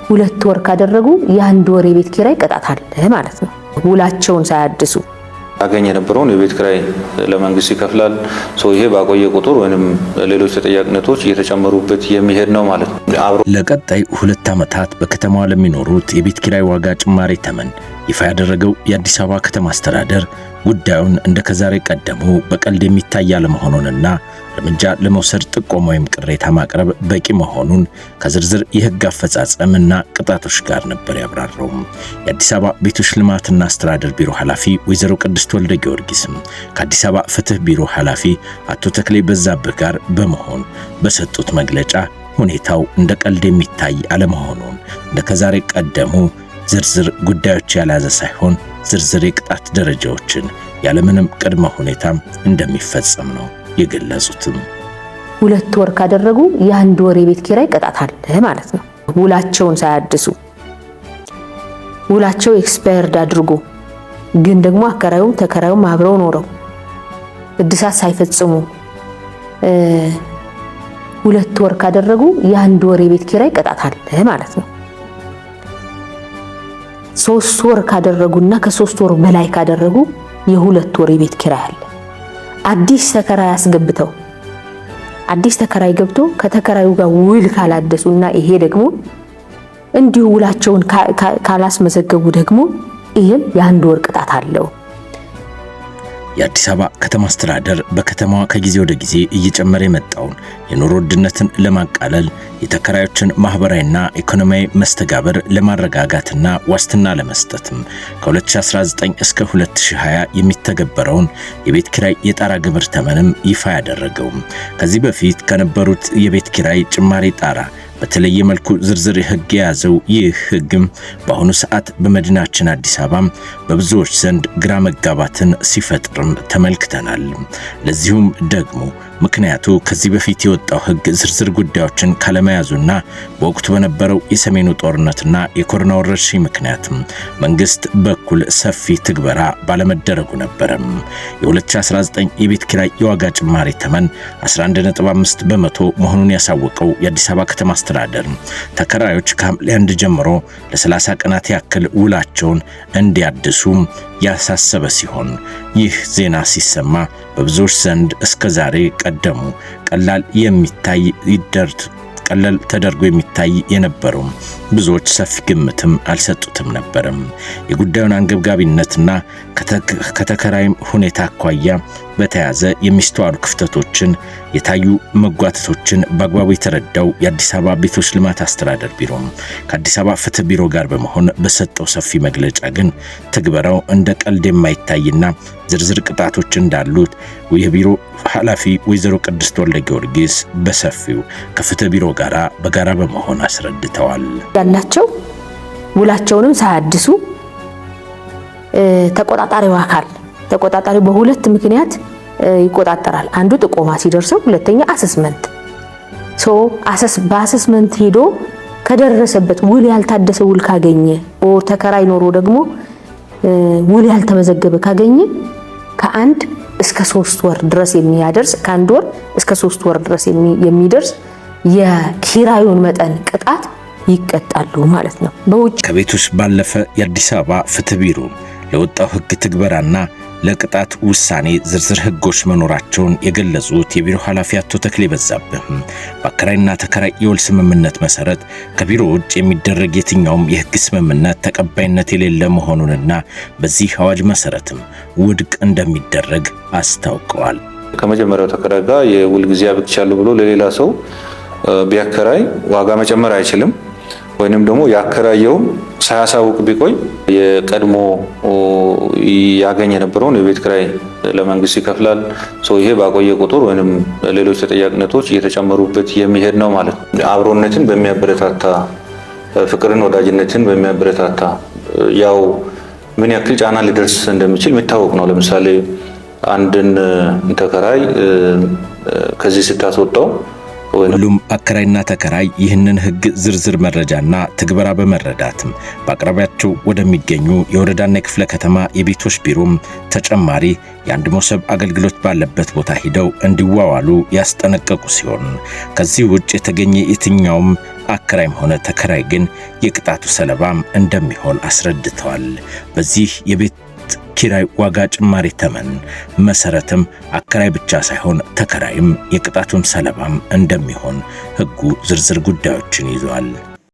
2 ወር ካደረጉ የ1 ወር የቤት ኪራይ ቅጣት አለ ማለት ነው። ውላቸውን ሳያድሱ ያገኘ የነበረውን የቤት ኪራይ ለመንግስት ይከፍላል። ይሄ ባቆየ ቁጥር ወይንም ሌሎች ተጠያቂነቶች እየተጨመሩበት የሚሄድ ነው ማለት ነው። ለቀጣይ 2 ዓመታት በከተማዋ ለሚኖሩት የቤት ኪራይ ዋጋ ጭማሪ ተመን ይፋ ያደረገው የአዲስ አበባ ከተማ አስተዳደር ጉዳዩን እንደ ከዛሬ ቀደሙ በቀልድ የሚታይ አለመሆኑንና እርምጃ ለመውሰድ ጥቆማ ወይም ቅሬታ ማቅረብ በቂ መሆኑን ከዝርዝር የህግ አፈጻጸምና ቅጣቶች ጋር ነበር ያብራራው። የአዲስ አበባ ቤቶች ልማትና አስተዳደር ቢሮ ኃላፊ ወይዘሮ ቅድስት ወልደ ጊዮርጊስም ከአዲስ አበባ ፍትህ ቢሮ ኃላፊ አቶ ተክሌ በዛብህ ጋር በመሆን በሰጡት መግለጫ ሁኔታው እንደ ቀልድ የሚታይ አለመሆኑን እንደ ከዛሬ ቀደሙ ዝርዝር ጉዳዮች ያላዘ ሳይሆን ዝርዝር የቅጣት ደረጃዎችን ያለምንም ቅድመ ሁኔታ እንደሚፈጸም ነው የገለጹትም። 2 ወር ካደረጉ የ1 ወር የቤት ኪራይ ቅጣት አለ ማለት ነው። ውላቸውን ሳያድሱ ውላቸው ኤክስፓየርድ አድርጎ ግን ደግሞ አከራዩም ተከራዩም አብረው ኖረው እድሳት ሳይፈጽሙ 2 ወር ካደረጉ የ1 ወር የቤት ኪራይ ቅጣት አለ ማለት ነው። 3 ወር ካደረጉና ከ3 ወር በላይ ካደረጉ የ2 ወር የቤት ኪራይ አለ። አዲስ ተከራይ አስገብተው አዲስ ተከራይ ገብቶ ከተከራዩ ጋር ውል ካላደሱና ይሄ ደግሞ እንዲሁ ውላቸውን ካላስመዘገቡ ደግሞ ይሄም የ1 ወር ቅጣት አለው። የአዲስ አበባ ከተማ አስተዳደር በከተማዋ ከጊዜ ወደ ጊዜ እየጨመረ የመጣውን የኑሮ ውድነትን ለማቃለል የተከራዮችን ማህበራዊና ኢኮኖሚያዊ መስተጋብር ለማረጋጋትና ዋስትና ለመስጠትም ከ2019 እስከ 2020 የሚተገበረውን የቤት ኪራይ የጣራ ግብር ተመንም ይፋ ያደረገው ከዚህ በፊት ከነበሩት የቤት ኪራይ ጭማሪ ጣራ በተለየ መልኩ ዝርዝር ህግ የያዘው ይህ ህግም በአሁኑ ሰዓት በመዲናችን አዲስ አበባ በብዙዎች ዘንድ ግራ መጋባትን ሲፈጥርም ተመልክተናል። ለዚሁም ደግሞ ምክንያቱ ከዚህ በፊት የወጣው ህግ ዝርዝር ጉዳዮችን ካለመያዙና በወቅቱ በነበረው የሰሜኑ ጦርነትና የኮሮና ወረርሽኝ ምክንያትም መንግስት በኩል ሰፊ ትግበራ ባለመደረጉ ነበረም። የ2019 የቤት ኪራይ የዋጋ ጭማሪ ተመን 11.5 በመቶ መሆኑን ያሳወቀው የአዲስ አበባ ከተማ አስተዳደር ተከራዮች ከሐምሌ 1 ጀምሮ ለ30 ቀናት ያክል ውላቸውን እንዲያድሱ ያሳሰበ ሲሆን ይህ ዜና ሲሰማ በብዙዎች ዘንድ እስከዛሬ ቀደሙ ቀላል ተደርጎ የሚታይ የነበረው ብዙዎች ሰፊ ግምትም አልሰጡትም ነበርም። የጉዳዩን አንገብጋቢነትና ከተከራይ ሁኔታ አኳያ በተያዘ የሚስተዋሉ ክፍተቶችን የታዩ መጓተቶችን በአግባቡ የተረዳው የአዲስ አበባ ቤቶች ልማት አስተዳደር ቢሮ ከአዲስ አበባ ፍትህ ቢሮ ጋር በመሆን በሰጠው ሰፊ መግለጫ ግን ትግበራው እንደ ቀልድ የማይታይና ዝርዝር ቅጣቶች እንዳሉት የቢሮ ኃላፊ ወይዘሮ ቅድስት ወልደ ጊዮርጊስ በሰፊው ከፍትህ ቢሮ ጋር በጋራ በመሆን አስረድተዋል። ያላቸው ውላቸውንም ሳያድሱ ተቆጣጣሪው አካል ተቆጣጣሪው በሁለት ምክንያት ይቆጣጠራል። አንዱ ጥቆማ ሲደርሰው፣ ሁለተኛ አሰስመንት በአሰስመንት ሄዶ ከደረሰበት ውል ያልታደሰ ውል ካገኘ ኦር ተከራይ ኖሮ ደግሞ ውል ያልተመዘገበ ካገኘ ከ1 እስከ 3 ወር ድረስ የሚያደርስ ከ1 ወር እስከ 3 ወር ድረስ የሚደርስ የኪራዩን መጠን ቅጣት ይቀጣሉ ማለት ነው። በውጭ ከቤቶች ባለፈ የአዲስ አበባ ፍትህ ቢሮ ለወጣው ህግ ትግበራና ለቅጣት ውሳኔ ዝርዝር ህጎች መኖራቸውን የገለጹት የቢሮ ኃላፊ አቶ ተክሌ በዛብህ በአከራይና ተከራይ የውል ስምምነት መሰረት ከቢሮ ውጭ የሚደረግ የትኛውም የህግ ስምምነት ተቀባይነት የሌለ መሆኑንና በዚህ አዋጅ መሰረትም ውድቅ እንደሚደረግ አስታውቀዋል። ከመጀመሪያው ተከራይ ጋር የውል ጊዜ አብቅቻለሁ ብሎ ለሌላ ሰው ቢያከራይ ዋጋ መጨመር አይችልም። ወይንም ደግሞ ያከራየው ሳያሳውቅ ቢቆይ የቀድሞ ያገኘ የነበረውን የቤት ኪራይ ለመንግስት ይከፍላል። ይሄ ባቆየ ቁጥር ወይንም ሌሎች ተጠያቂነቶች እየተጨመሩበት የሚሄድ ነው ማለት ነው። አብሮነትን በሚያበረታታ ፍቅርን፣ ወዳጅነትን በሚያበረታታ ያው ምን ያክል ጫና ሊደርስ እንደሚችል የሚታወቅ ነው። ለምሳሌ አንድን ተከራይ ከዚህ ስታስወጣው ሁሉም አከራይና ተከራይ ይህንን ህግ ዝርዝር መረጃና ትግበራ በመረዳትም በአቅራቢያቸው ወደሚገኙ የወረዳና የክፍለ ከተማ የቤቶች ቢሮም ተጨማሪ የአንድ ሞሰብ አገልግሎት ባለበት ቦታ ሂደው እንዲዋዋሉ ያስጠነቀቁ ሲሆን ከዚህ ውጭ የተገኘ የትኛውም አከራይም ሆነ ተከራይ ግን የቅጣቱ ሰለባም እንደሚሆን አስረድተዋል። በዚህ የቤት ኪራይ ዋጋ ጭማሪ ተመን መሰረትም አከራይ ብቻ ሳይሆን ተከራይም የቅጣቱም ሰለባም እንደሚሆን ሕጉ ዝርዝር ጉዳዮችን ይዟል።